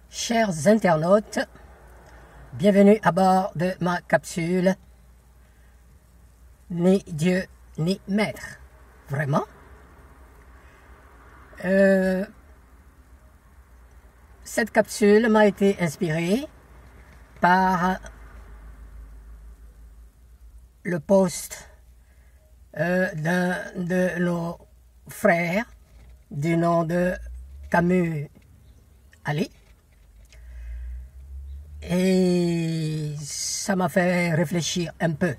Chers internautes, bienvenue à bord de ma capsule Ni Dieu ni Maître. Vraiment? Cette capsule m'a été inspirée par le post d'un de nos frères du nom de Camus Ali. Et ça m'a fait réfléchir un peu.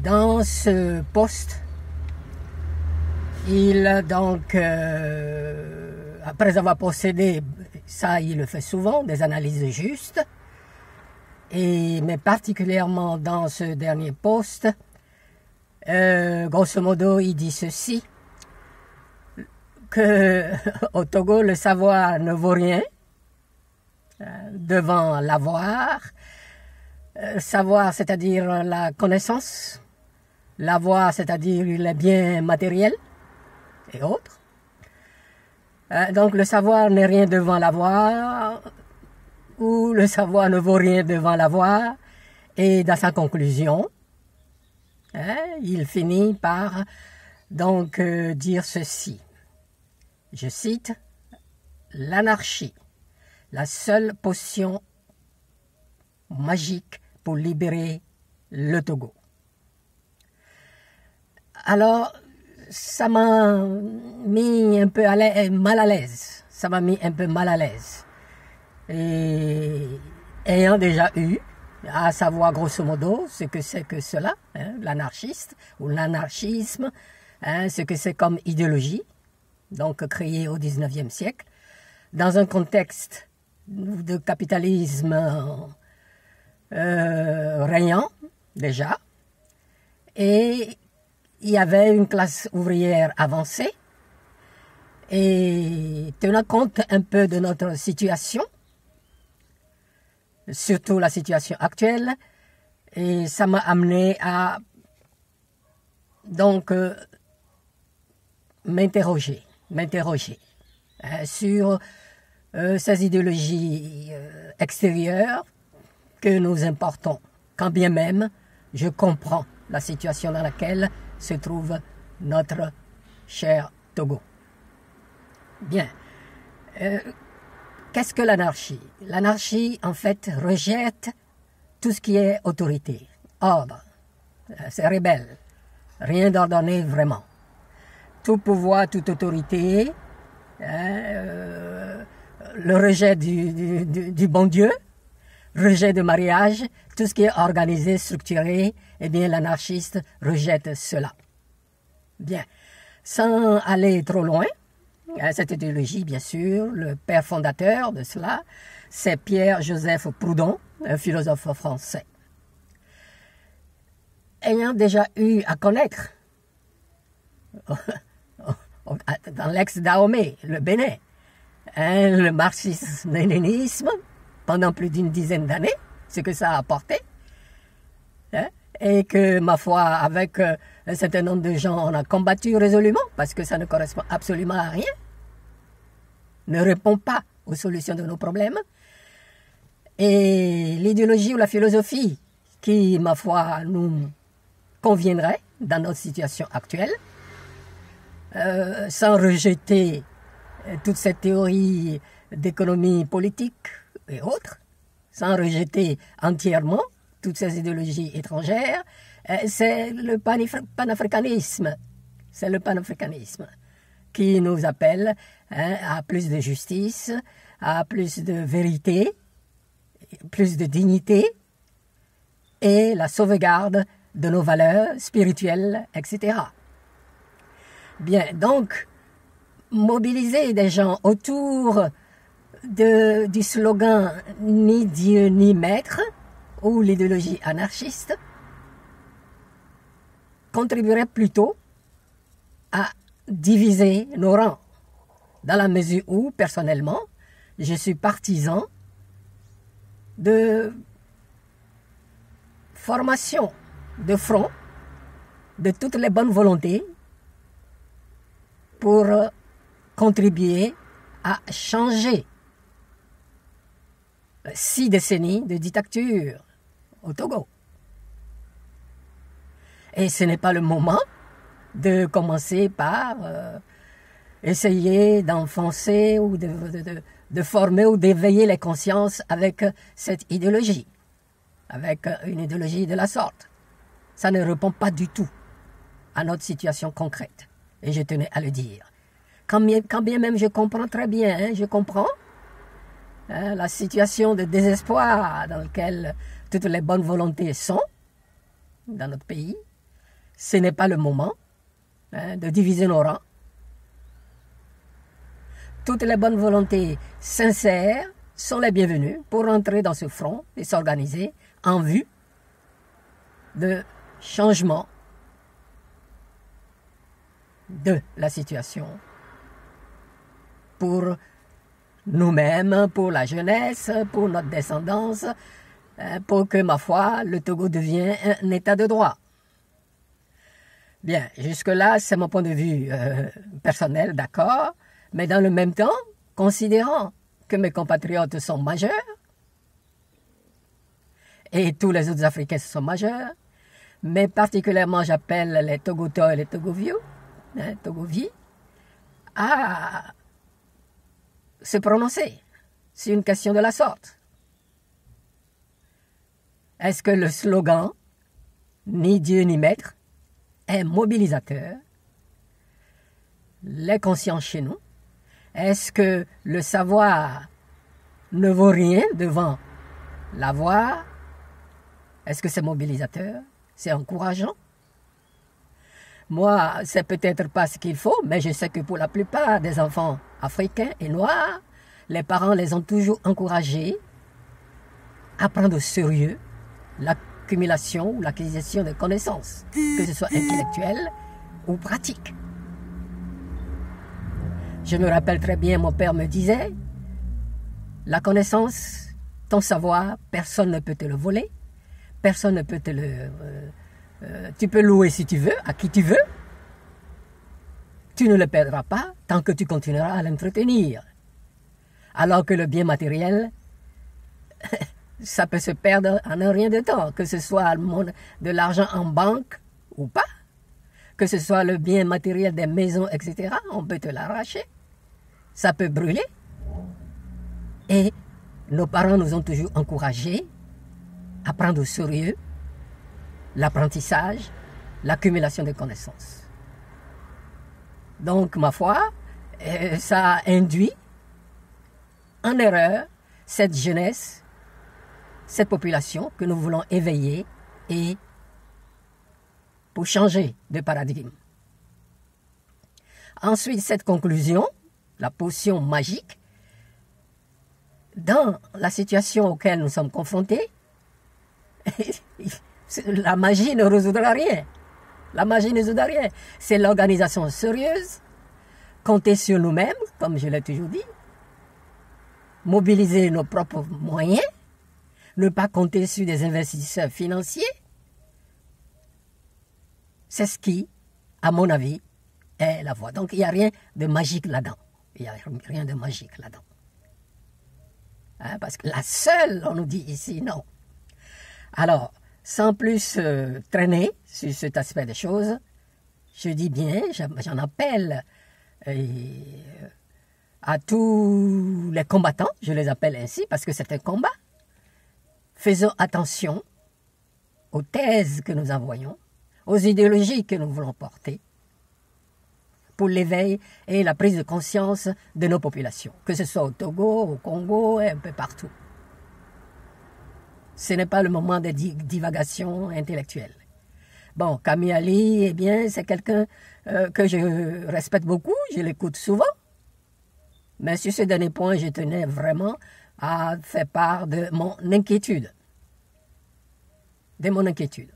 Dans ce post, il donc, après avoir procédé, ça il le fait souvent, des analyses justes, mais particulièrement dans ce dernier post, grosso modo, il dit ceci, que au Togo, le savoir ne vaut rien devant l'avoir. Savoir, c'est-à-dire la connaissance, l'avoir, c'est-à-dire les biens matériels et autres. Donc le savoir n'est rien devant l'avoir, ou le savoir ne vaut rien devant l'avoir, et dans sa conclusion, il finit par donc dire ceci. Je cite, « L'anarchie, la seule potion magique pour libérer le Togo. » Alors, ça m'a mis un peu mal à l'aise. Ça m'a mis un peu mal à l'aise. Et ayant déjà eu, à savoir grosso modo ce que c'est que cela, l'anarchiste ou l'anarchisme, ce que c'est comme idéologie, donc créée au XIXe siècle, dans un contexte de capitalisme régnant déjà, et il y avait une classe ouvrière avancée, et tenant compte un peu de notre situation, surtout la situation actuelle, et ça m'a amené à donc m'interroger sur ces idéologies extérieures que nous importons, quand bien même je comprends la situation dans laquelle se trouve notre cher Togo. Bien. Qu'est-ce que l'anarchie? L'anarchie, en fait, rejette tout ce qui est autorité, ordre. C'est rebelle. Rien d'ordonné vraiment. Tout pouvoir, toute autorité, le rejet du bon Dieu, rejet de mariage, tout ce qui est organisé, structuré, eh bien l'anarchiste rejette cela. Bien, sans aller trop loin, cette idéologie, bien sûr, le père fondateur de cela, c'est Pierre-Joseph Proudhon, un philosophe français. Ayant déjà eu à connaître, dans l'ex-Dahomey, le Bénin, le marxisme-léninisme, pendant plus d'une dizaine d'années, ce que ça a apporté, et que, ma foi, avec un certain nombre de gens, on a combattu résolument, parce que ça ne correspond absolument à rien, ne répond pas aux solutions de nos problèmes, et l'idéologie ou la philosophie qui, ma foi, nous conviendrait dans notre situation actuelle, sans rejeter toute cette théorie d'économie politique et autres, sans rejeter entièrement toutes ces idéologies étrangères, c'est le panafricanisme. C'est le panafricanisme qui nous appelle à plus de justice, à plus de vérité, plus de dignité et la sauvegarde de nos valeurs spirituelles, etc. Bien, donc, mobiliser des gens autour du slogan « Ni Dieu ni Maître » ou l'idéologie anarchiste contribuerait plutôt à diviser nos rangs, dans la mesure où, personnellement, je suis partisan de formation de front de toutes les bonnes volontés pour contribuer a changé 6 décennies de dictature au Togo. Et ce n'est pas le moment de commencer par essayer d'enfoncer ou de former ou d'éveiller les consciences avec cette idéologie, avec une idéologie de la sorte. Ça ne répond pas du tout à notre situation concrète. Et je tenais à le dire. Quand bien même je comprends très bien, je comprends la situation de désespoir dans laquelle toutes les bonnes volontés sont dans notre pays, ce n'est pas le moment de diviser nos rangs. Toutes les bonnes volontés sincères sont les bienvenues pour entrer dans ce front et s'organiser en vue de changement de la situation pour nous-mêmes, pour la jeunesse, pour notre descendance, pour que, ma foi, le Togo devienne un état de droit. Bien, jusque-là, c'est mon point de vue personnel, d'accord, mais dans le même temps, considérant que mes compatriotes sont majeurs, et tous les autres Africains sont majeurs, mais particulièrement j'appelle les Togotois et les Togovieux, Togovies, à se prononcer sur une question de la sorte. Est-ce que le slogan « Ni Dieu ni maître » est mobilisateur? Les consciences chez nous? Est-ce que le savoir ne vaut rien devant l'avoir? Est-ce que c'est mobilisateur? C'est encourageant? Moi, c'est peut-être pas ce qu'il faut, mais je sais que pour la plupart des enfants africains et noirs, les parents les ont toujours encouragés à prendre au sérieux l'accumulation ou l'acquisition de connaissances, que ce soit intellectuelles ou pratiques. Je me rappelle très bien, mon père me disait, la connaissance, ton savoir, personne ne peut te le voler, personne ne peut te le... tu peux louer si tu veux, à qui tu veux. Tu ne le perdras pas tant que tu continueras à l'entretenir. Alors que le bien matériel, ça peut se perdre en un rien de temps, que ce soit de l'argent en banque ou pas, que ce soit le bien matériel des maisons, etc. On peut te l'arracher. Ça peut brûler. Et nos parents nous ont toujours encouragés à prendre au sérieux l'apprentissage, l'accumulation de connaissances. Donc, ma foi, ça a induit en erreur cette jeunesse, cette population que nous voulons éveiller et pour changer de paradigme. Ensuite, cette conclusion, la potion magique, dans la situation auquel nous sommes confrontés, la magie ne résoudra rien. La magie ne résoudra rien. C'est l'organisation sérieuse, compter sur nous-mêmes, comme je l'ai toujours dit, mobiliser nos propres moyens, ne pas compter sur des investisseurs financiers. C'est ce qui, à mon avis, est la voie. Donc il n'y a rien de magique là-dedans. Il n'y a rien de magique là-dedans. Hein, parce que la seule, on nous dit ici, non. Alors, sans plus traîner sur cet aspect des choses, je dis bien, j'en appelle à tous les combattants, je les appelle ainsi parce que c'est un combat. Faisons attention aux thèses que nous envoyons, aux idéologies que nous voulons porter pour l'éveil et la prise de conscience de nos populations, que ce soit au Togo, au Congo et un peu partout. Ce n'est pas le moment de divagation intellectuelle. Bon, Camille Ali, eh bien, c'est quelqu'un que je respecte beaucoup, je l'écoute souvent. Mais sur ce dernier point, je tenais vraiment à faire part de mon inquiétude. De mon inquiétude.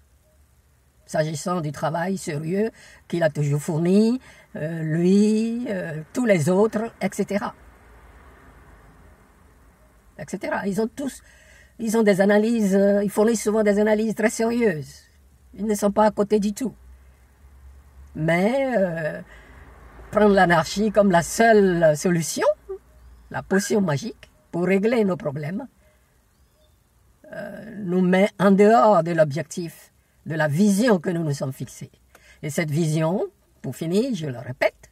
S'agissant du travail sérieux qu'il a toujours fourni, lui, tous les autres, etc. etc. Ils ont des analyses, ils fournissent souvent des analyses très sérieuses. Ils ne sont pas à côté du tout. Mais prendre l'anarchie comme la seule solution, la potion magique pour régler nos problèmes, nous met en dehors de l'objectif, de la vision que nous nous sommes fixés. Et cette vision, pour finir, je le répète,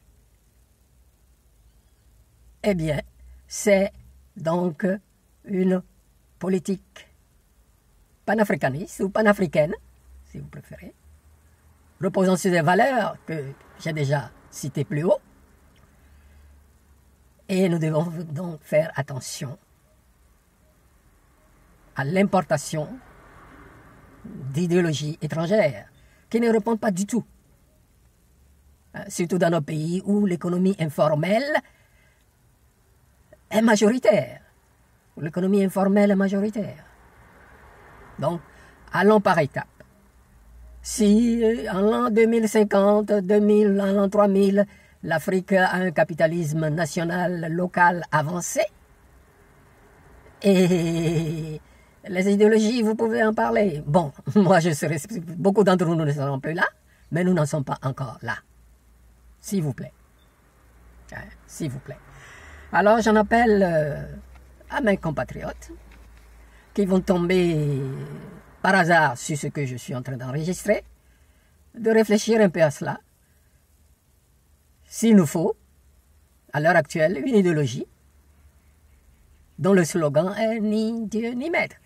eh bien, c'est donc une politique panafricaniste ou panafricaine, si vous préférez, reposant sur des valeurs que j'ai déjà citées plus haut. Et nous devons donc faire attention à l'importation d'idéologies étrangères qui ne répondent pas du tout, surtout dans nos pays où l'économie informelle est majoritaire. L'économie informelle est majoritaire. Donc, allons par étapes. Si en l'an 2050, 2000, en l'an 3000, l'Afrique a un capitalisme national, local avancé, et les idéologies, vous pouvez en parler. Bon, moi je serai, beaucoup d'entre nous ne seront plus là, mais nous n'en sommes pas encore là. S'il vous plaît. S'il vous plaît. Alors j'en appelle à mes compatriotes qui vont tomber par hasard sur ce que je suis en train d'enregistrer, de réfléchir un peu à cela. S'il nous faut, à l'heure actuelle, une idéologie dont le slogan est ni Dieu ni maître.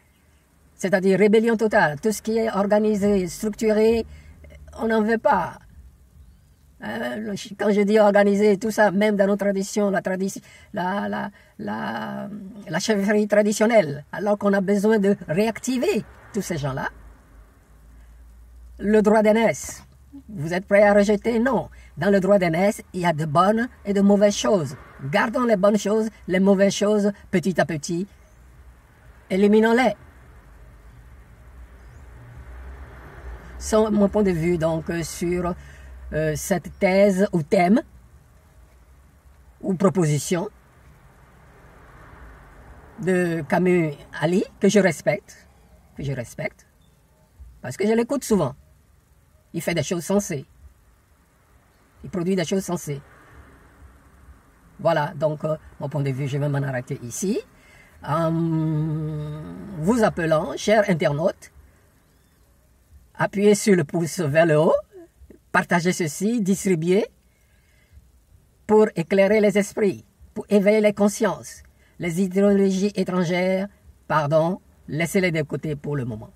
C'est-à-dire rébellion totale. Tout ce qui est organisé, structuré, on n'en veut pas. Quand je dis organisé, tout ça, même dans nos traditions, la chefferie traditionnelle, alors qu'on a besoin de réactiver tous ces gens-là. Le droit d'aînesse, vous êtes prêts à rejeter? Non. Dans le droit d'aînesse, il y a de bonnes et de mauvaises choses. Gardons les bonnes choses, les mauvaises choses, petit à petit, éliminons-les. C'est mon point de vue donc sur cette thèse ou thème ou proposition de Camus Ali, que je respecte, parce que je l'écoute souvent. Il fait des choses sensées. Il produit des choses sensées. Voilà, donc mon point de vue, je vais m'en arrêter ici, en vous appelant, chers internautes, appuyez sur le pouce vers le haut, partagez ceci, distribuez, pour éclairer les esprits, pour éveiller les consciences. Les idéologies étrangères, pardon, laissez-les de côté pour le moment.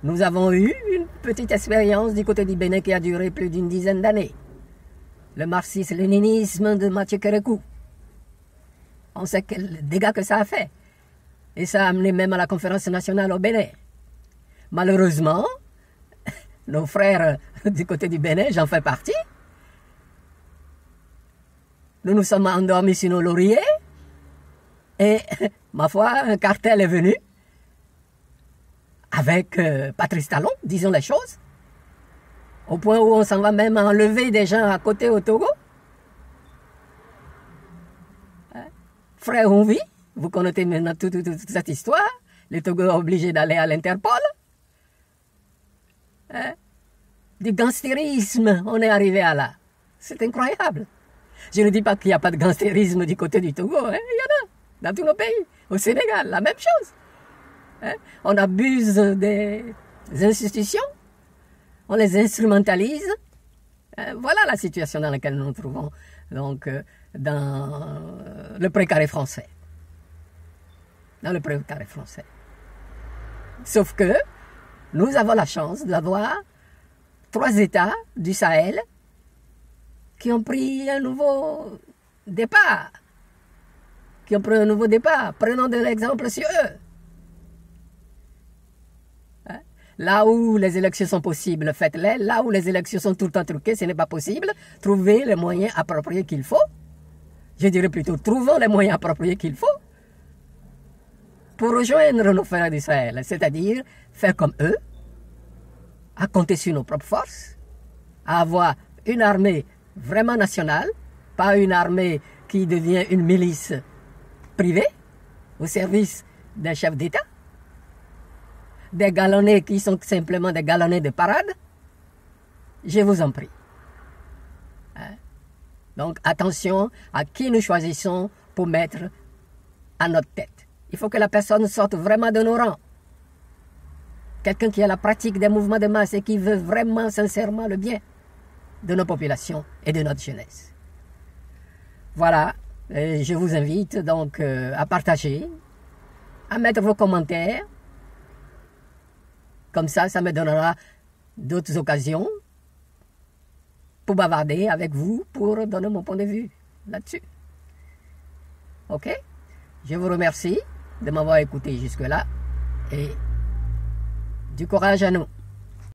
Nous avons eu une petite expérience du côté du Bénin qui a duré plus d'une dizaine d'années. Le marxisme-léninisme de Mathieu Kérékou. On sait quels dégâts que ça a fait. Et ça a amené même à la conférence nationale au Bénin. Malheureusement, nos frères du côté du Bénin, j'en fais partie, nous nous sommes endormis sur nos lauriers et, ma foi, un cartel est venu avec Patrice Talon, disons les choses, au point où on s'en va même enlever des gens à côté au Togo. Frère Onvi, vous connaissez maintenant toute cette histoire, le Togo est obligé d'aller à l'Interpol. Du gangstérisme, on est arrivé à là. C'est incroyable. Je ne dis pas qu'il n'y a pas de gangstérisme du côté du Togo, il y en a, dans tous nos pays. Au Sénégal, la même chose. On abuse des institutions, on les instrumentalise. Voilà la situation dans laquelle nous nous trouvons, donc, dans le précaré français. Dans le précaré français. Sauf que nous avons la chance d'avoir 3 États du Sahel qui ont pris un nouveau départ. Prenons de l'exemple sur eux. Là où les élections sont possibles, faites-les. Là où les élections sont tout le temps truquées, ce n'est pas possible. Trouvez les moyens appropriés qu'il faut. Je dirais plutôt, trouvons les moyens appropriés qu'il faut pour rejoindre nos frères du Sahel. C'est-à-dire faire comme eux, à compter sur nos propres forces, à avoir une armée vraiment nationale, pas une armée qui devient une milice privée au service d'un chef d'État, des galonnés qui sont simplement des galonnés de parade. Je vous en prie. Donc attention à qui nous choisissons pour mettre à notre tête. Il faut que la personne sorte vraiment de nos rangs. Quelqu'un qui a la pratique des mouvements de masse et qui veut vraiment sincèrement le bien de nos populations et de notre jeunesse. Voilà, et je vous invite donc à partager, à mettre vos commentaires. Comme ça me donnera d'autres occasions pour bavarder avec vous, pour donner mon point de vue là-dessus. Ok? Je vous remercie de m'avoir écouté jusque-là et du courage à nous.